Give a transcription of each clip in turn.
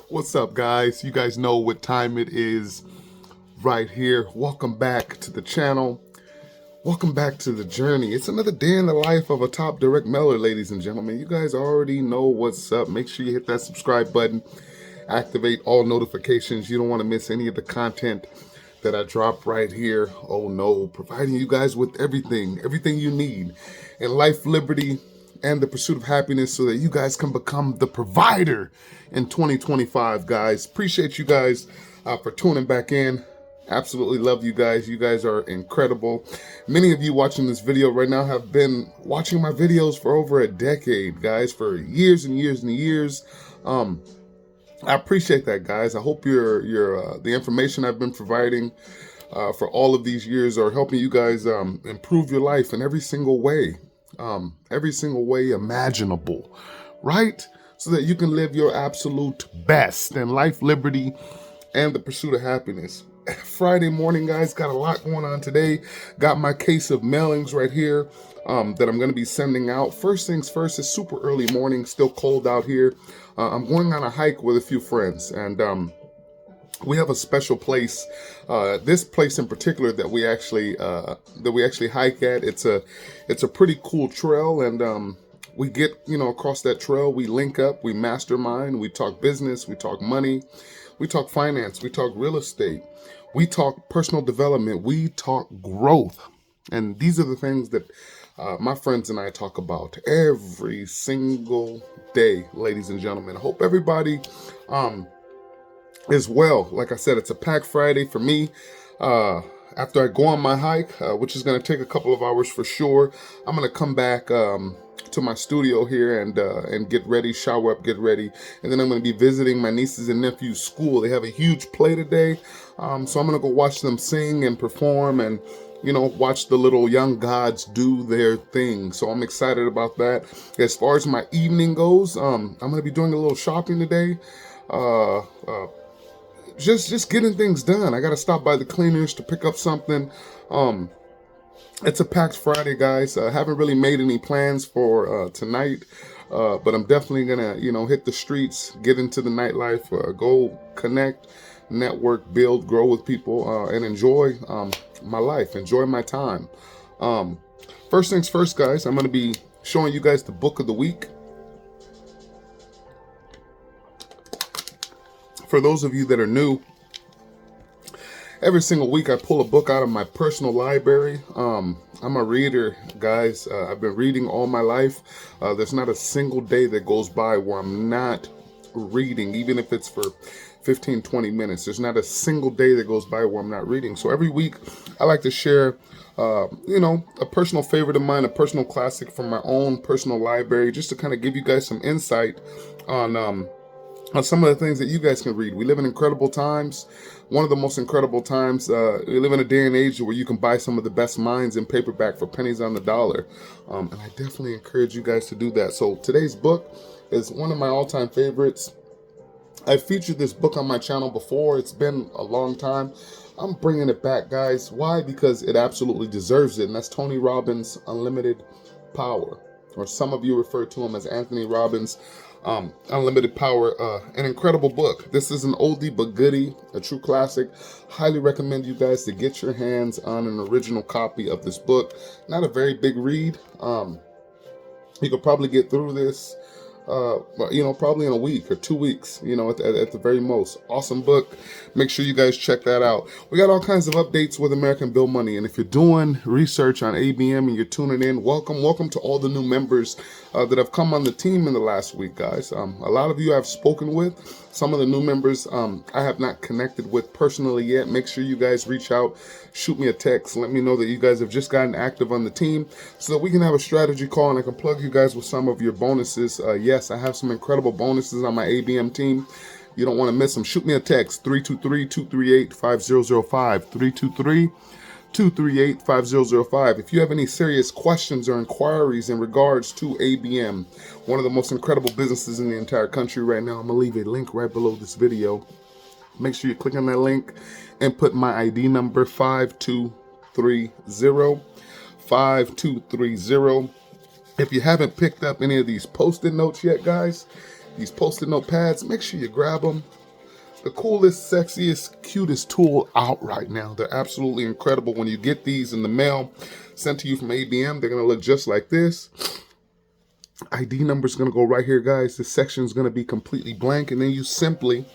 What's up, guys? You guys know what time it is right here. Welcome back to the channel. Welcome back to the journey. It's another day in the life of a top direct mailer, ladies and gentlemen. You guys already know what's up. Make sure you hit that subscribe button. Activate all notifications. You don't want to miss any of the content that I drop right here. Oh no, providing you guys with everything you need in life, liberty, and the pursuit of happiness so that you guys can become the provider in 2025, guys. Appreciate you guys for tuning back in. Absolutely love you guys. You guys are incredible. Many of you watching this video right now have been watching my videos for over a decade, guys, for years and years and years. I appreciate that, guys. I hope the information I've been providing for all of these years are helping you guys improve your life in every single way imaginable, right? So that you can live your absolute best in life, liberty, and the pursuit of happiness. Friday morning, guys, got a lot going on today. Got my case of mailings right here that I'm going to be sending out. First things first, it's super early morning, still cold out here. I'm going on a hike with a few friends, and we have a special place. This place in particular that we actually hike at. It's a pretty cool trail, and we get across that trail. We link up, we mastermind, we talk business, we talk money, we talk finance, we talk real estate, we talk personal development, we talk growth, and these are the things that my friends and I talk about every single day, ladies and gentlemen. I hope everybody as well. Like I said, it's a packed Friday for me. After I go on my hike, which is going to take a couple of hours for sure, I'm going to come back to my studio here and get ready, shower up, get ready, and then I'm going to be visiting my nieces and nephews' school. They have a huge play today, so I'm going to go watch them sing and perform and watch the little young gods do their thing. So I'm excited about that. As far as my evening goes, I'm going to be doing a little shopping today. Just getting things done. I got to stop by the cleaners to pick up something. It's a packed Friday, guys. I haven't really made any plans for tonight, but I'm definitely gonna, hit the streets, get into the nightlife, go connect, network, build, grow with people, and enjoy my life, enjoy my time. First things first, guys. I'm gonna be showing you guys the book of the week. For those of you that are new, every single week I pull a book out of my personal library. I'm a reader, guys. I've been reading all my life. There's not a single day that goes by where I'm not reading, even if it's for 15, 20 minutes. There's not a single day that goes by where I'm not reading. So every week I like to share a personal favorite of mine, a personal classic from my own personal library, just to kind of give you guys some insight on some of the things that you guys can read. We live in incredible times. One of the most incredible times. We live in a day and age where you can buy some of the best minds in paperback for pennies on the dollar. And I definitely encourage you guys to do that. So today's book is one of my all-time favorites. I've featured this book on my channel before. It's been a long time. I'm bringing it back, guys. Why? Because it absolutely deserves it. And that's Tony Robbins' Unlimited Power. Or some of you refer to him as Anthony Robbins' Unlimited Power. An incredible book. This is an oldie but goodie, a true classic. Highly recommend you guys to get your hands on an original copy of this book. Not a very big read. You could probably get through this probably in a week or 2 weeks, at the very most. Awesome book. Make sure you guys check that out. We got all kinds of updates with American Bill Money. And if you're doing research on ABM and you're tuning in, welcome to all the new members that have come on the team in the last week, guys. A lot of you I've spoken with. Some of the new members I have not connected with personally yet. Make sure you guys reach out, shoot me a text, let me know that you guys have just gotten active on the team so that we can have a strategy call and I can plug you guys with some of your bonuses. Yes, I have some incredible bonuses on my ABM team. You don't want to miss them. Shoot me a text, 323-238-5005, 323-238-5005. If you have any serious questions or inquiries in regards to ABM, one of the most incredible businesses in the entire country right now, I'm going to leave a link right below this video. Make sure you click on that link and put my ID number 5230. 5230. If you haven't picked up any of these post-it notes yet, guys, these Post-it note pads, make sure you grab them. The coolest, sexiest, cutest tool out right now. They're absolutely incredible. When you get these in the mail sent to you from ABM, they're going to look just like this. ID number is going to go right here, guys. This section is going to be completely blank, and then you simply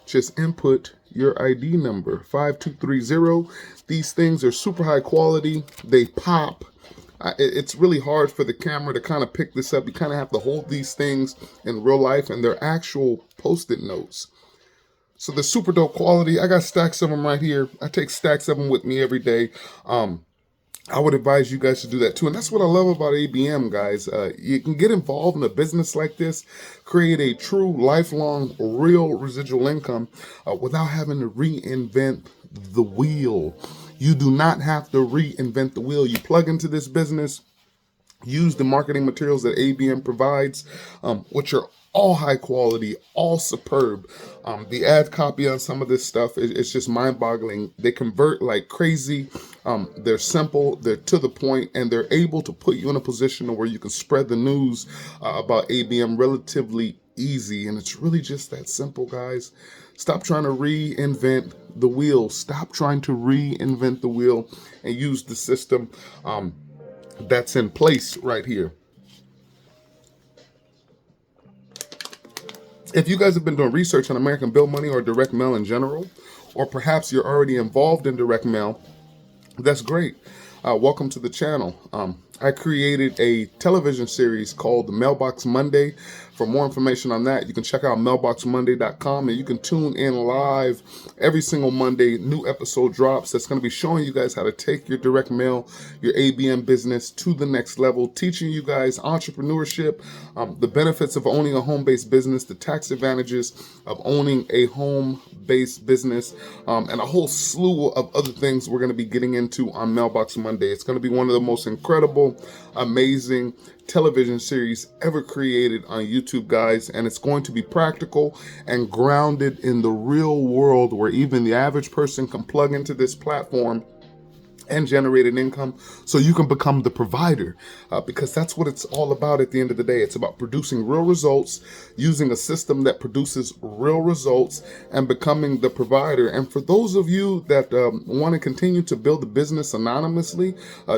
just input your ID number, 5230. These things are super high quality. They pop. It's really hard for the camera to kind of pick this up. You kind of have to hold these things in real life, and they're actual Post-it notes. So they're super dope quality. I got stacks of them right here. I take stacks of them with me every day. I would advise you guys to do that too. And that's what I love about ABM, guys. You can get involved in a business like this, create a true, lifelong, real residual income without having to reinvent the wheel. You do not have to reinvent the wheel. You plug into this business, use the marketing materials that ABM provides, which are all high quality, all superb. The ad copy on some of this stuff is just mind-boggling. They convert like crazy. They're simple, they're to the point, and they're able to put you in a position where you can spread the news about ABM relatively easy. And it's really just that simple, guys. Stop trying to reinvent the wheel. Stop trying to reinvent the wheel and use the system that's in place right here. If you guys have been doing research on American Bill Money or direct mail in general, or perhaps you're already involved in direct mail, that's great. Welcome to the channel. I created a television series called Mailbox Monday. For more information on that, you can check out mailboxmonday.com, and you can tune in live every single Monday. New episode drops that's going to be showing you guys how to take your direct mail, your ABM business to the next level, teaching you guys entrepreneurship, the benefits of owning a home-based business, the tax advantages of owning a home-based business, and a whole slew of other things we're going to be getting into on Mailbox Monday. It's going to be one of the most incredible, amazing television series ever created on YouTube, guys, and it's going to be practical and grounded in the real world, where even the average person can plug into this platform and generate an income so you can become the provider, because that's what it's all about at the end of the day. It's about producing real results, using a system that produces real results, and becoming the provider. And for those of you that want to continue to build a business anonymously,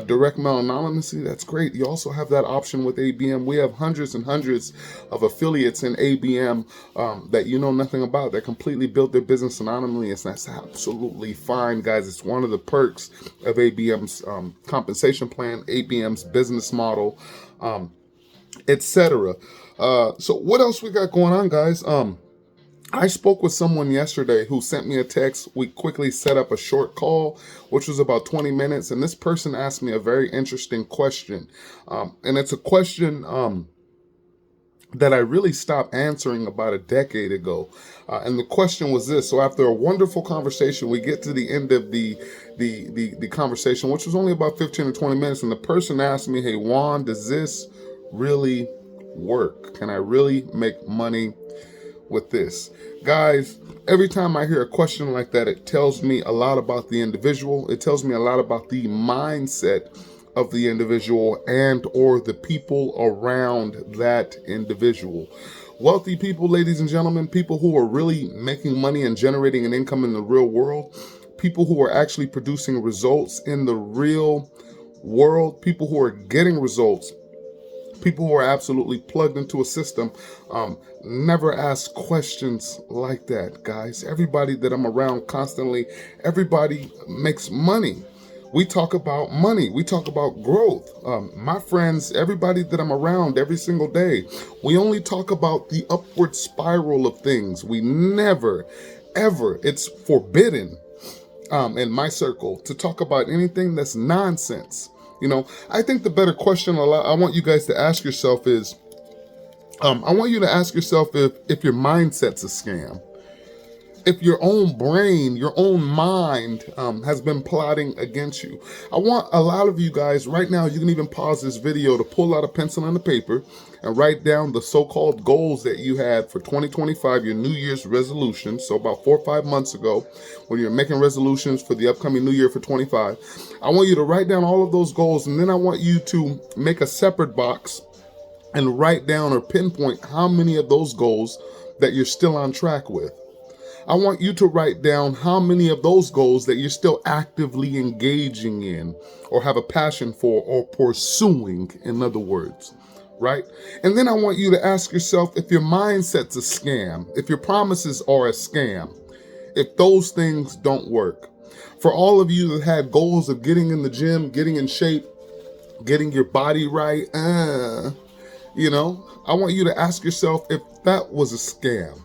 direct mail anonymously, that's great. You also have that option with ABM. We have hundreds and hundreds of affiliates in ABM that you know nothing about, that completely built their business anonymously, and that's absolutely fine, guys. It's one of the perks of ABM's compensation plan, ABM's business model, etc. So what else we got going on, guys? I spoke with someone yesterday who sent me a text. We quickly set up a short call, which was about 20 minutes. And this person asked me a very interesting question. And it's a question that I really stopped answering about a decade ago. And the question was this. So after a wonderful conversation, we get to the end of the conversation, which was only about 15 or 20 minutes. And the person asked me, hey, Juan, does this really work? Can I really make money with this? Guys, every time I hear a question like that, it tells me a lot about the individual. It tells me a lot about the mindset of the individual and or the people around that individual. Wealthy people, ladies and gentlemen, people who are really making money and generating an income in the real world, people who are actually producing results in the real world, people who are getting results, people who are absolutely plugged into a system, never ask questions like that, guys. Everybody that I'm around constantly, everybody makes money. We talk about money. We talk about growth. My friends, everybody that I'm around every single day, we only talk about the upward spiral of things. We never, ever, it's forbidden in my circle to talk about anything that's nonsense. You know, I think the better question I want you guys to ask yourself is, I want you to ask yourself if your mindset's a scam. If your own brain, your own mind has been plotting against you. I want a lot of you guys right now, you can even pause this video to pull out a pencil and a paper and write down the so-called goals that you had for 2025, your New Year's resolution. So about 4 or 5 months ago, when you're making resolutions for the upcoming new year for 25, I want you to write down all of those goals, and then I want you to make a separate box and write down or pinpoint how many of those goals that you're still on track with. I want you to write down how many of those goals that you're still actively engaging in or have a passion for or pursuing, in other words, right? And then I want you to ask yourself if your mindset's a scam, if your promises are a scam, if those things don't work. For all of you that had goals of getting in the gym, getting in shape, getting your body right, I want you to ask yourself if that was a scam.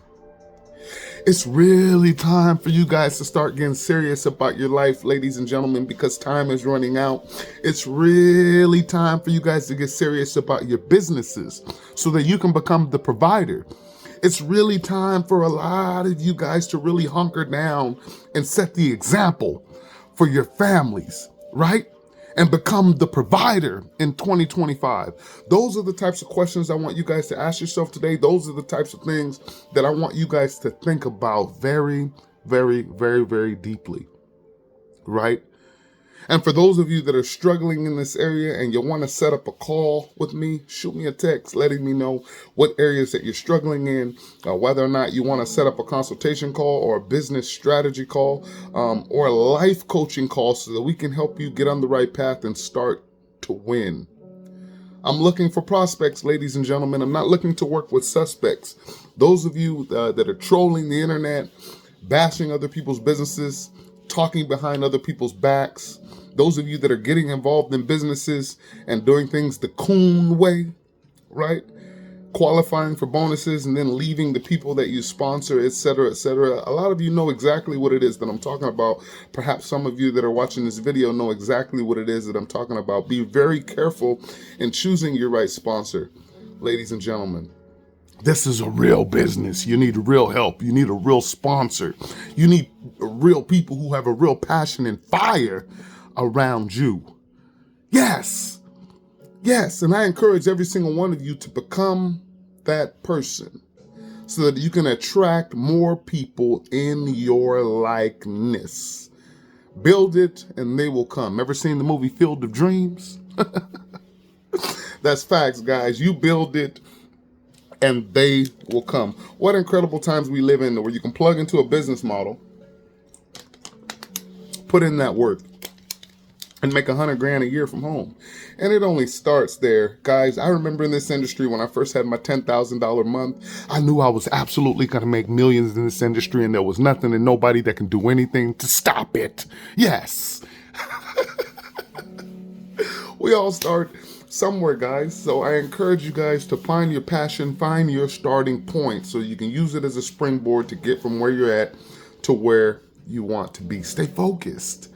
It's really time for you guys to start getting serious about your life, ladies and gentlemen, because time is running out. It's really time for you guys to get serious about your businesses so that you can become the provider. It's really time for a lot of you guys to really hunker down and set the example for your families, right? And become the provider in 2025. Those are the types of questions I want you guys to ask yourself today. Those are the types of things that I want you guys to think about very, very, very, very deeply, right? And for those of you that are struggling in this area and you want to set up a call with me, shoot me a text letting me know what areas that you're struggling in, whether or not you want to set up a consultation call or a business strategy call, or a life coaching call so that we can help you get on the right path and start to win. I'm looking for prospects, ladies and gentlemen. I'm not looking to work with suspects. Those of you that are trolling the internet, bashing other people's businesses, talking behind other people's backs, those of you that are getting involved in businesses and doing things the coon way, right? Qualifying for bonuses and then leaving the people that you sponsor, et cetera, et cetera. A lot of you know exactly what it is that I'm talking about. Perhaps some of you that are watching this video know exactly what it is that I'm talking about. Be very careful in choosing your right sponsor, ladies and gentlemen. This is a real business. You need real help. You need a real sponsor. You need real people who have a real passion and fire around you. Yes. And I encourage every single one of you to become that person so that you can attract more people in your likeness. Build it and they will come. Ever seen the movie Field of Dreams? That's facts, guys. You build it and they will come. What incredible times we live in where you can plug into a business model, put in that work, and make $100,000 a year from home. And it only starts there. Guys, I remember in this industry when I first had my $10,000 month, I knew I was absolutely going to make millions in this industry and there was nothing and nobody that can do anything to stop it. Yes. We all start somewhere, guys. So I encourage you guys to find your passion, find your starting point so you can use it as a springboard to get from where you're at to where you want to be. Stay focused.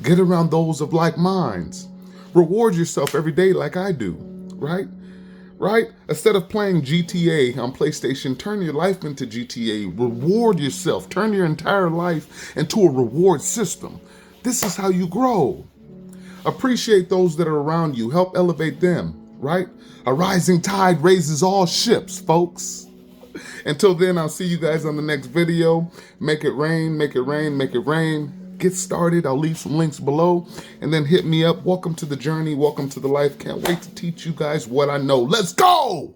Get around those of like minds. Reward yourself every day like I do, right? Instead of playing GTA on PlayStation, turn your life into GTA. Reward yourself. Turn your entire life into a reward system. This is how you grow. Appreciate those that are around you. Help elevate them, right? A rising tide raises all ships, folks. Until then, I'll see you guys on the next video. Make it rain, make it rain, make it rain. Get started. I'll leave some links below and then hit me up. Welcome to the journey. Welcome to the life. Can't wait to teach you guys what I know. Let's go!